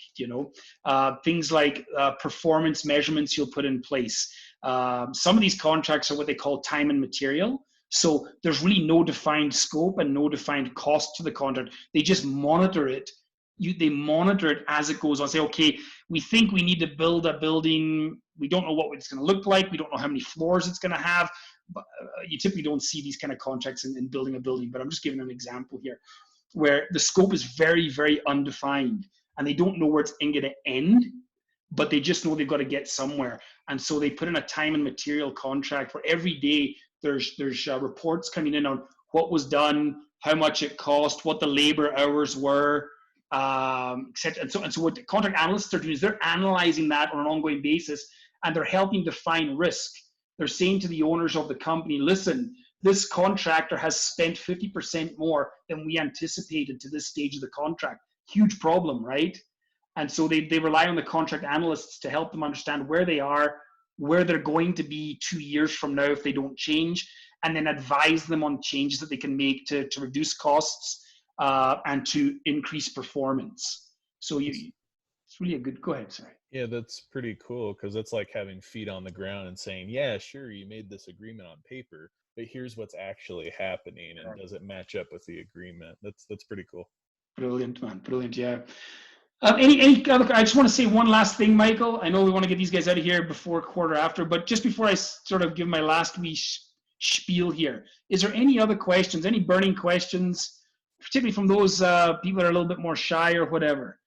[SPEAKER 2] Things like performance measurements you'll put in place. Some of these contracts are what they call time and material. So there's really no defined scope and no defined cost to the contract. They just monitor it. They monitor it as it goes on. Say, okay, we think we need to build a building. We don't know what it's going to look like. We don't know how many floors it's going to have. But you typically don't see these kind of contracts in building a building. But I'm just giving an example here where the scope is very, very undefined. And they don't know where it's going to end, but they just know they've got to get somewhere. And so they put in a time and material contract where every day there's reports coming in on what was done, how much it cost, what the labor hours were, etc. And so what the contract analysts are doing is they're analyzing that on an ongoing basis, and they're helping define risk. They're saying to the owners of the company, listen, this contractor has spent 50% more than we anticipated to this stage of the contract. Huge problem, right? And so they rely on the contract analysts to help them understand where they are, where they're going to be 2 years from now if they don't change, and then advise them on changes that they can make to reduce costs and to increase performance. So it's really a good, go ahead, sorry.
[SPEAKER 7] Yeah, that's pretty cool because it's like having feet on the ground and saying, yeah, sure, you made this agreement on paper, but here's what's actually happening, and does it match up with the agreement? That's pretty cool.
[SPEAKER 2] Brilliant, man. Brilliant, yeah. Any other, I just want to say one last thing, Michael. I know we want to get these guys out of here before quarter after, but just before I sort of give my last wee spiel here, is there any other questions, any burning questions, particularly from those people that are a little bit more shy or whatever?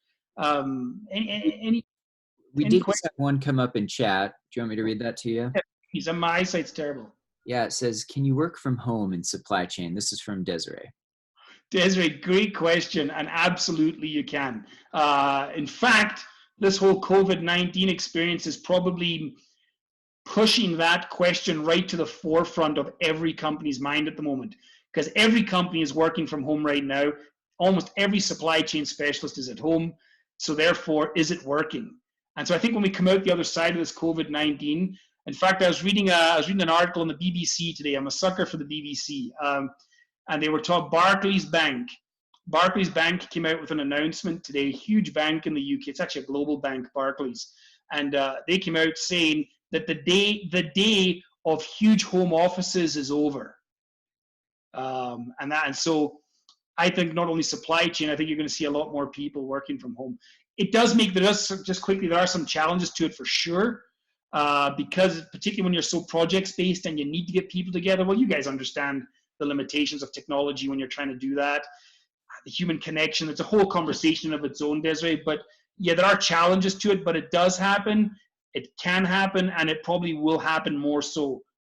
[SPEAKER 1] We did just have one come up in chat. Do you want me to read that to you?
[SPEAKER 2] Yeah, my eyesight's terrible.
[SPEAKER 1] Yeah, it says, can you work from home in supply chain? This is from Desiree.
[SPEAKER 2] Desiree, great question, and absolutely you can. In fact, this whole COVID-19 experience is probably pushing that question right to the forefront of every company's mind at the moment, because every company is working from home right now. Almost every supply chain specialist is at home, so therefore, is it working? And so I think when we come out the other side of this COVID-19, in fact, I was reading an article on the BBC today. I'm a sucker for the BBC. And they were talking Barclays Bank. Barclays Bank came out with an announcement today, a huge bank in the UK. It's actually a global bank, Barclays. And they came out saying that the day of huge home offices is over. And so I think not only supply chain, I think you're going to see a lot more people working from home. It does make, there are some challenges to it for sure. Because particularly when you're so projects-based and you need to get people together, well, you guys understand the limitations of technology when you're trying to do that. The human connection, it's a whole conversation of its own, Desiree. But yeah, there are challenges to it, but it does happen. It can happen, and it probably will happen more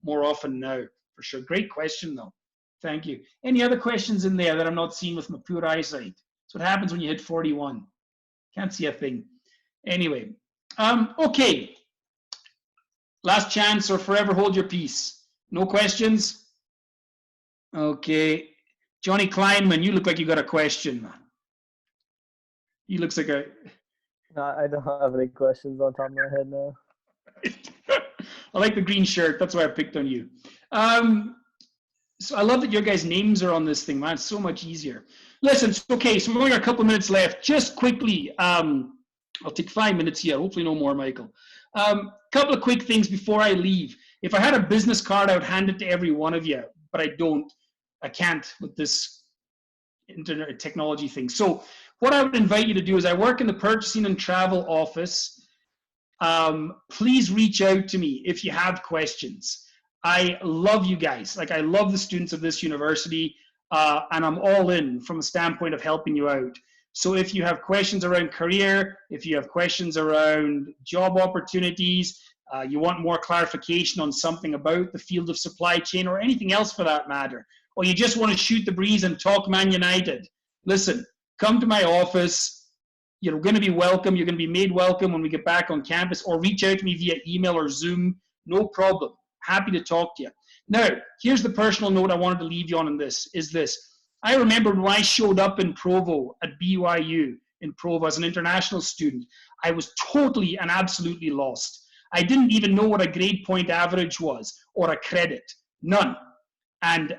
[SPEAKER 2] often now, for sure. Great question, though. Thank you. Any other questions in there that I'm not seeing with my pure eyesight? That's what happens when you hit 41. Can't see a thing. Anyway, okay. Last chance or forever hold your peace. No questions? Okay. Johnny Kleinman, you look like you got a question, man. He looks like a...
[SPEAKER 9] No, I don't have any questions on top of my head now.
[SPEAKER 2] I like the green shirt. That's why I picked on you. So I love that your guys' names are on this thing, man. It's so much easier. Listen, okay, so we've only got a couple of minutes left. Just quickly, I'll take 5 minutes here. Hopefully no more, Michael. Couple of quick things before I leave. If I had a business card, I would hand it to every one of you, but I don't. I can't with this internet technology thing. So what I would invite you to do is I work in the purchasing and travel office. Please reach out to me if you have questions. I love you guys. Like, I love the students of this university, and I'm all in from a standpoint of helping you out. So if you have questions around career, if you have questions around job opportunities, you want more clarification on something about the field of supply chain or anything else for that matter, or you just want to shoot the breeze and talk Man United, listen, come to my office. You're going to be welcome. You're going to be made welcome when we get back on campus, or reach out to me via email or Zoom. No problem. Happy to talk to you. Now, here's the personal note I wanted to leave you on in this, is this. I remember when I showed up in Provo at BYU in Provo as an international student, I was totally and absolutely lost. I didn't even know what a grade point average was or a credit. None. And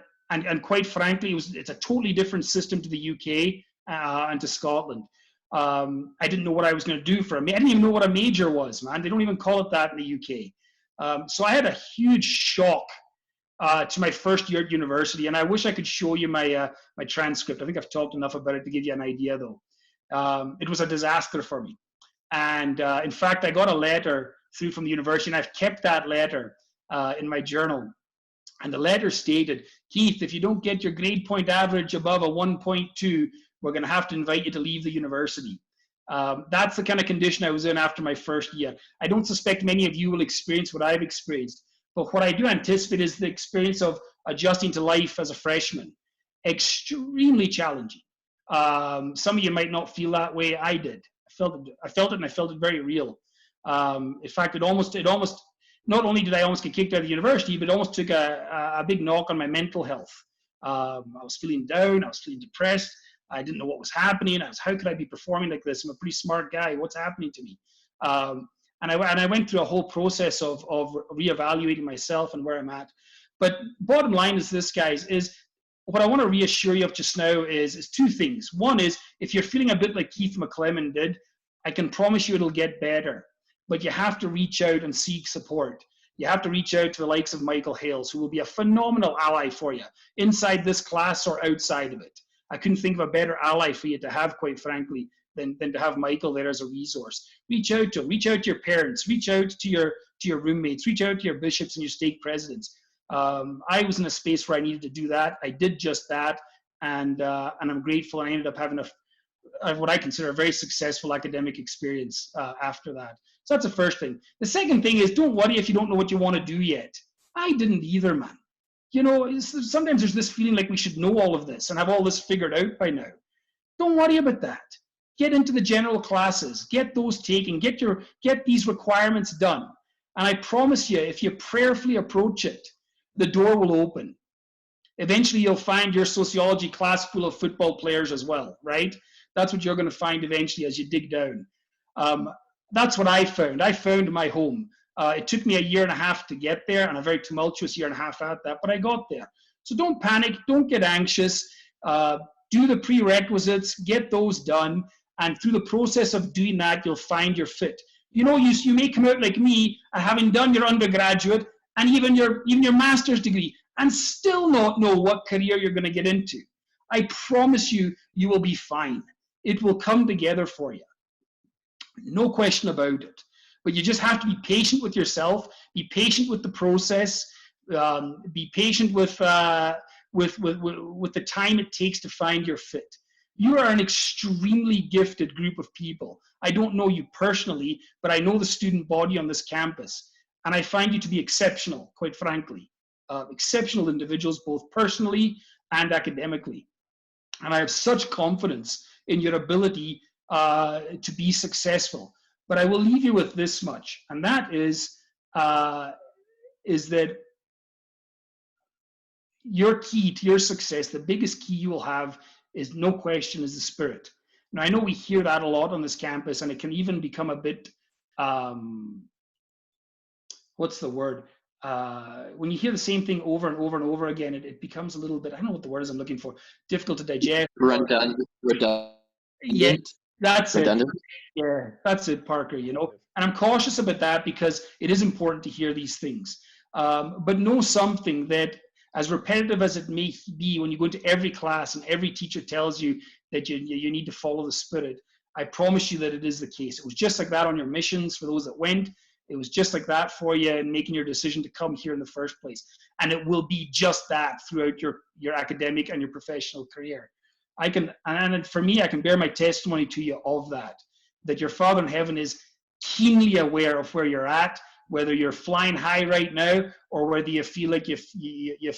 [SPEAKER 2] quite frankly, it's a totally different system to the UK and to Scotland. I didn't know what I was going to do for a major. I didn't even know what a major was, man. They don't even call it that in the UK. So I had a huge shock to my first year at university, and I wish I could show you my my transcript. I think I've talked enough about it to give you an idea, though. It was a disaster for me. And in fact, I got a letter through from the university, and I've kept that letter in my journal. And the letter stated, Keith, if you don't get your grade point average above a 1.2, we're going to have to invite you to leave the university. That's the kind of condition I was in after my first year. I don't suspect many of you will experience what I've experienced. But what I do anticipate is the experience of adjusting to life as a freshman. Extremely challenging. Some of you might not feel that way. I did. I felt it, and I felt it very real. In fact, it almost, not only did I almost get kicked out of the university, but it almost took a big knock on my mental health. I was feeling down. I was feeling depressed. I didn't know what was happening. How could I be performing like this? I'm a pretty smart guy. What's happening to me? And I went through a whole process of reevaluating myself and where I'm at. But bottom line is this, guys, is what I want to reassure you of just now is two things. One is, if you're feeling a bit like Keith McLeman did, I can promise you it'll get better. But you have to reach out and seek support. You have to reach out to the likes of Michael Hales, who will be a phenomenal ally for you, inside this class or outside of it. I couldn't think of a better ally for you to have, quite frankly, than to have Michael there as a resource. Reach out to him. Reach out to your parents. Reach out to your roommates. Reach out to your bishops and your stake presidents. I was in a space where I needed to do that. I did just that, and I'm grateful. I ended up having what I consider a very successful academic experience after that. So that's the first thing. The second thing is, don't worry if you don't know what you want to do yet. I didn't either, man. You know, sometimes there's this feeling like we should know all of this and have all this figured out by now. Don't worry about that. Get into the general classes. Get those taken. Get these requirements done. And I promise you, if you prayerfully approach it, the door will open. Eventually, you'll find your sociology class full of football players as well, right? That's what you're going to find eventually as you dig down. That's what I found. I found my home. It took me a year and a half to get there, and a very tumultuous year and a half at that, but I got there. So don't panic. Don't get anxious. Do the prerequisites. Get those done. And through the process of doing that, you'll find your fit. You know, you may come out like me, having done your undergraduate and even your master's degree, and still not know what career you're going to get into. I promise you, you will be fine. It will come together for you. No question about it. But you just have to be patient with yourself, be patient with the process, be patient with the time it takes to find your fit. You are an extremely gifted group of people. I don't know you personally, but I know the student body on this campus. And I find you to be exceptional, quite frankly. Exceptional individuals, both personally and academically. And I have such confidence in your ability to be successful. But I will leave you with this much, and that is that your key to your success, the biggest key you will have, is no question, is the Spirit. Now, I know we hear that a lot on this campus, and it can even become a bit, what's the word? When you hear the same thing over and over and over again, it becomes a little bit, I don't know what the word is I'm looking for, difficult to digest.
[SPEAKER 10] Redundant.
[SPEAKER 2] Yeah, that's
[SPEAKER 10] redundant.
[SPEAKER 2] it. Yeah, that's it, Parker, you know. And I'm cautious about that because it is important to hear these things. But know something, that as repetitive as it may be, when you go into every class and every teacher tells you that you need to follow the Spirit, I promise you that it is the case. It was just like that on your missions for those that went. It was just like that for you in making your decision to come here in the first place. And it will be just that throughout your academic and your professional career. And for me, I can bear my testimony to you of that your Father in heaven is keenly aware of where you're at, whether you're flying high right now or whether you feel like you've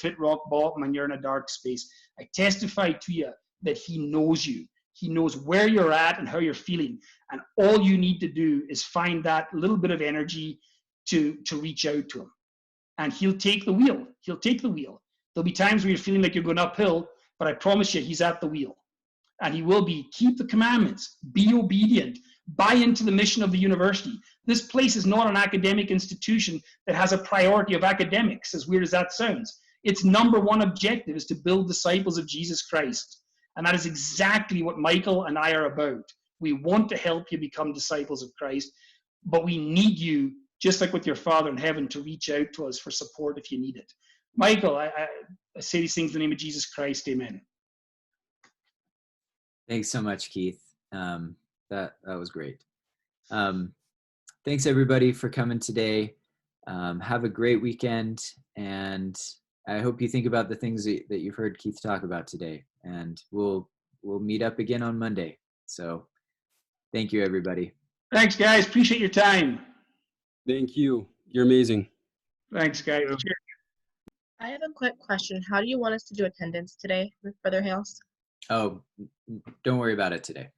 [SPEAKER 2] hit rock bottom and you're in a dark space. I testify to you that he knows you. He knows where you're at and how you're feeling. And all you need to do is find that little bit of energy to reach out to him. And he'll take the wheel. He'll take the wheel. There'll be times where you're feeling like you're going uphill, but I promise you, he's at the wheel. And he will be. Keep the commandments. Be obedient. Buy into the mission of the university. This place is not an academic institution that has a priority of academics, as weird as that sounds. Its number one objective is to build disciples of Jesus Christ. And that is exactly what Michael and I are about. We want to help you become disciples of Christ, but we need you, just like with your Father in heaven, to reach out to us for support if you need it. Michael, I say these things in the name of Jesus Christ. Amen.
[SPEAKER 1] Thanks so much, Keith. That was great. Thanks everybody for coming today. Have a great weekend, and I hope you think about the things that you've heard Keith talk about today. And we'll meet up again on Monday. So thank you, everybody.
[SPEAKER 2] Thanks, guys. Appreciate your time.
[SPEAKER 11] Thank you. You're amazing.
[SPEAKER 2] Thanks, guys. Cheers.
[SPEAKER 12] I have a quick question. How do you want us to do attendance today with Brother Hales?
[SPEAKER 1] Oh, don't worry about it today.